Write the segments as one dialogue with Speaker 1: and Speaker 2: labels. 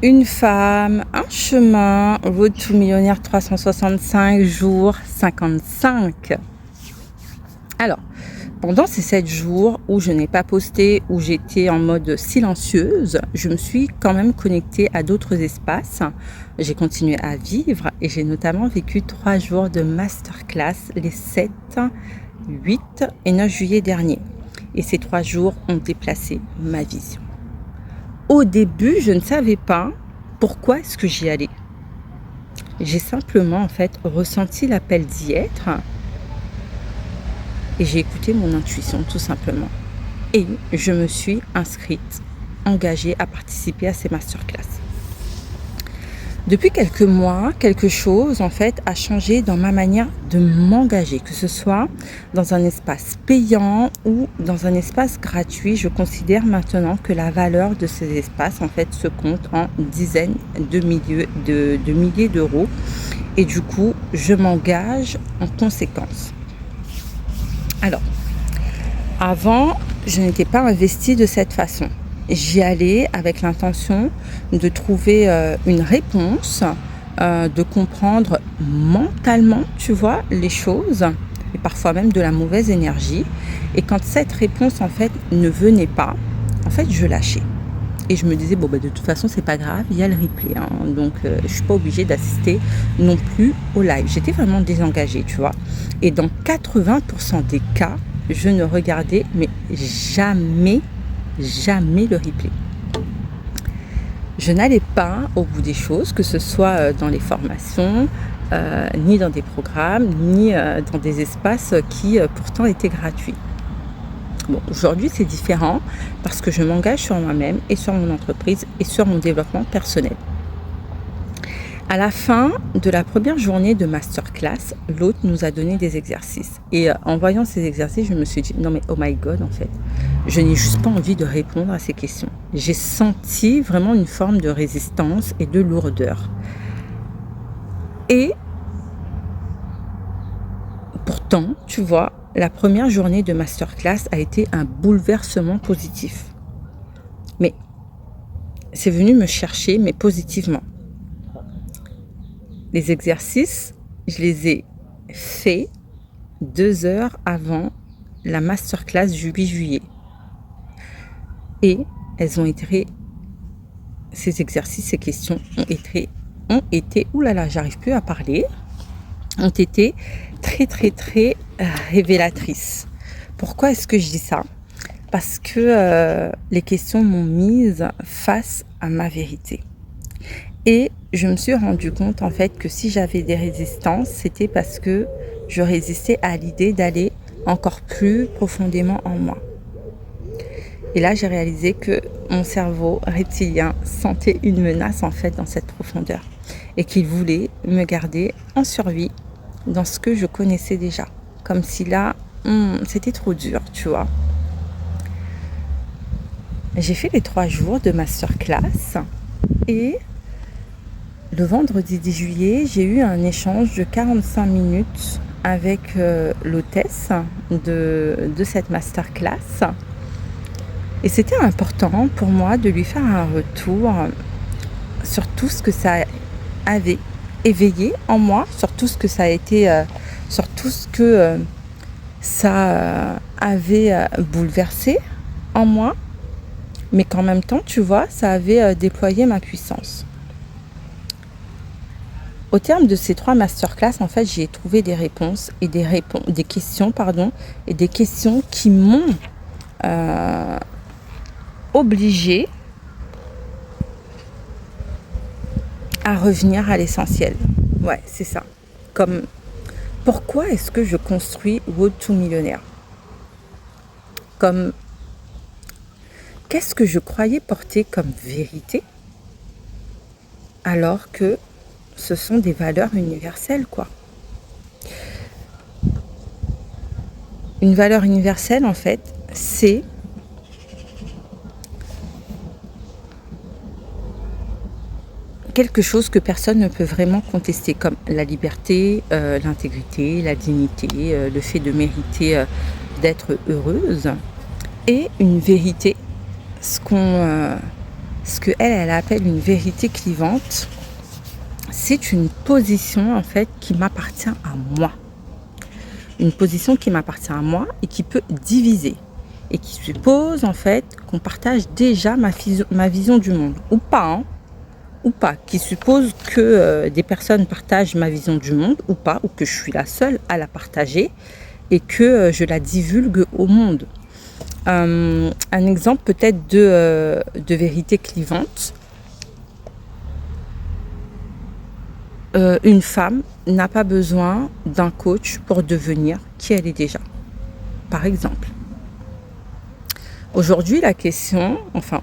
Speaker 1: Une femme, un chemin, Road to Millionnaire 365 jours 55. Alors, pendant ces 7 jours où je n'ai pas posté, où j'étais en mode silencieuse, je me suis quand même connectée à d'autres espaces. J'ai continué à vivre et j'ai notamment vécu 3 jours de masterclass les 7, 8 et 9 juillet dernier. Et ces 3 jours ont déplacé ma vision. Au début, je ne savais pas pourquoi est-ce que j'y allais. J'ai simplement en fait ressenti l'appel d'y être et j'ai écouté mon intuition tout simplement. Et je me suis inscrite, engagée à participer à ces masterclass. Depuis quelques mois, quelque chose en fait a changé dans ma manière de m'engager, que ce soit dans un espace payant ou dans un espace gratuit. Je considère maintenant que la valeur de ces espaces en fait se compte en dizaines de milliers d'euros et du coup je m'engage en conséquence. Alors, avant, je n'étais pas investie de cette façon. J'y allais avec l'intention de trouver une réponse, de comprendre mentalement, tu vois, les choses, et parfois même de la mauvaise énergie. Et quand cette réponse, en fait, ne venait pas, en fait, je lâchais. Et je me disais, bon, bah, de toute façon, c'est pas grave, il y a le replay. Donc, je suis pas obligée d'assister non plus au live. J'étais vraiment désengagée, tu vois. Et dans 80% des cas, je ne regardais mais jamais le replay. Je n'allais pas au bout des choses, que ce soit dans les formations, ni dans des programmes, ni dans des espaces qui pourtant étaient gratuits. Bon, aujourd'hui, c'est différent parce que je m'engage sur moi-même et sur mon entreprise et sur mon développement personnel. À la fin de la première journée de masterclass, l'hôte nous a donné des exercices. Et en voyant ces exercices, je me suis dit, non mais oh my god, en fait, je n'ai juste pas envie de répondre à ces questions. J'ai senti vraiment une forme de résistance et de lourdeur. Et pourtant, tu vois, la première journée de masterclass a été un bouleversement positif. Mais c'est venu me chercher, mais positivement. Les exercices, je les ai faits 2 heures avant la masterclass du 8 juillet. Et ces exercices, ces questions ont été, oulala, j'arrive plus à parler, ont été très très très révélatrices. Pourquoi est-ce que je dis ça ? Parce que les questions m'ont mise face à ma vérité. Et je me suis rendu compte en fait que si j'avais des résistances, c'était parce que je résistais à l'idée d'aller encore plus profondément en moi. Et là, j'ai réalisé que mon cerveau reptilien sentait une menace en fait dans cette profondeur et qu'il voulait me garder en survie dans ce que je connaissais déjà. Comme si là, c'était trop dur, tu vois. J'ai fait les 3 jours de masterclass et le vendredi 10 juillet, j'ai eu un échange de 45 minutes avec l'hôtesse de cette masterclass. Et c'était important pour moi de lui faire un retour sur tout ce que ça avait éveillé en moi, sur tout ce que ça a été, sur tout ce que ça avait bouleversé en moi, mais qu'en même temps, tu vois, ça avait déployé ma puissance. Au terme de ces 3 masterclass, en fait, j'ai trouvé des réponses et des questions qui m'ont obligée à revenir à l'essentiel. Ouais, c'est ça. Comme, pourquoi est-ce que je construis Road to Millionnaire ? Comme, qu'est-ce que je croyais porter comme vérité alors que ce sont des valeurs universelles, quoi. Une valeur universelle, en fait, c'est quelque chose que personne ne peut vraiment contester, comme la liberté, l'intégrité, la dignité, le fait de mériter d'être heureuse, et une vérité, ce qu'on ce que elle appelle une vérité clivante, c'est une position en fait qui m'appartient à moi. Une position qui m'appartient à moi et qui peut diviser. Et qui suppose en fait qu'on partage déjà ma vision du monde. Ou pas, qui suppose que des personnes partagent ma vision du monde ou pas, ou que je suis la seule à la partager et que je la divulgue au monde. Un exemple peut-être de vérité clivante. Une femme n'a pas besoin d'un coach pour devenir qui elle est déjà, par exemple. Aujourd'hui, la question,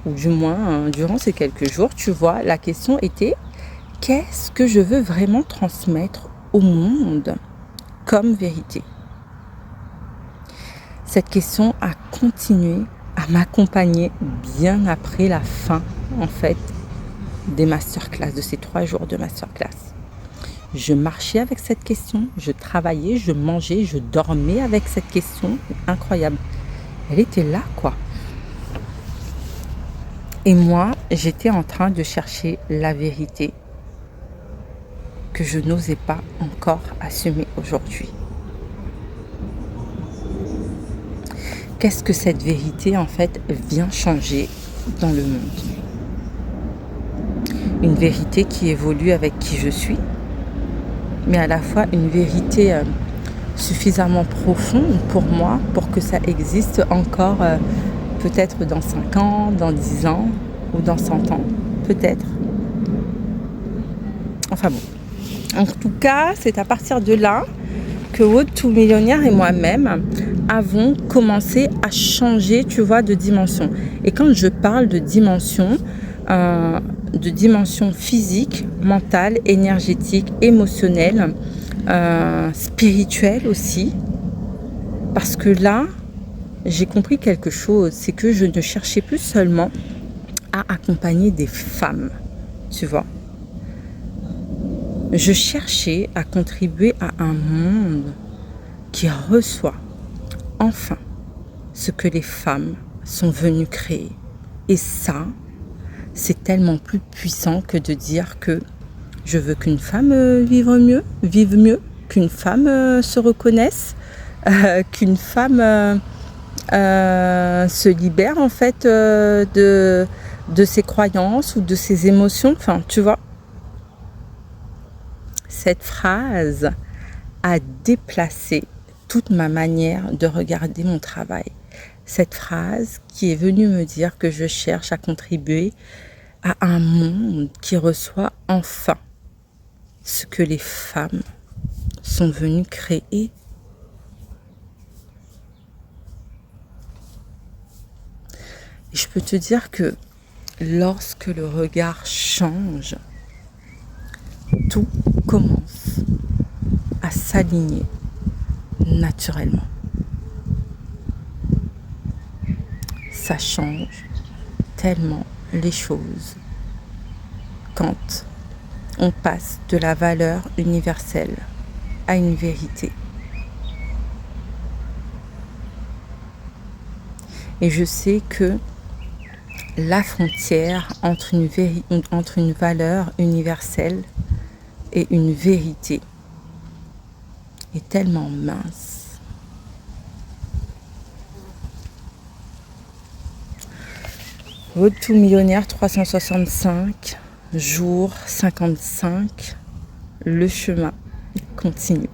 Speaker 1: ou du moins durant ces quelques jours, tu vois, la question était qu'est-ce que je veux vraiment transmettre au monde comme vérité? Cette question a continué à m'accompagner bien après la fin, en fait, des masterclass, de ces 3 jours de masterclass. Je marchais avec cette question, je travaillais, je mangeais, je dormais avec cette question. Incroyable. Elle était là, quoi. Et moi, j'étais en train de chercher la vérité que je n'osais pas encore assumer aujourd'hui. Qu'est-ce que cette vérité, en fait, vient changer dans le monde? Une vérité qui évolue avec qui je suis, mais à la fois une vérité suffisamment profonde pour moi, pour que ça existe encore peut-être dans 5 ans, dans 10 ans ou dans 100 ans, peut-être. Enfin bon. En tout cas, c'est à partir de là que Road to Millionnaire et moi-même avons commencé à changer, tu vois, de dimension. Et quand je parle de dimension physique, mentale, énergétique, émotionnelle, spirituelle aussi, parce que là, j'ai compris quelque chose, c'est que je ne cherchais plus seulement à accompagner des femmes, tu vois. Je cherchais à contribuer à un monde qui reçoit enfin ce que les femmes sont venues créer. Et ça, c'est tellement plus puissant que de dire que je veux qu'une femme vive mieux, qu'une femme se reconnaisse, qu'une femme se libère en fait de ses croyances ou de ses émotions. Enfin, tu vois, cette phrase a déplacé toute ma manière de regarder mon travail. Cette phrase qui est venue me dire que je cherche à contribuer à un monde qui reçoit enfin ce que les femmes sont venues créer. Et je peux te dire que lorsque le regard change, tout commence à s'aligner naturellement. Ça change tellement les choses quand on passe de la valeur universelle à une vérité. Et je sais que la frontière entre une valeur universelle et une vérité est tellement mince. Road to Millionnaire 365, jour 55, le chemin continue.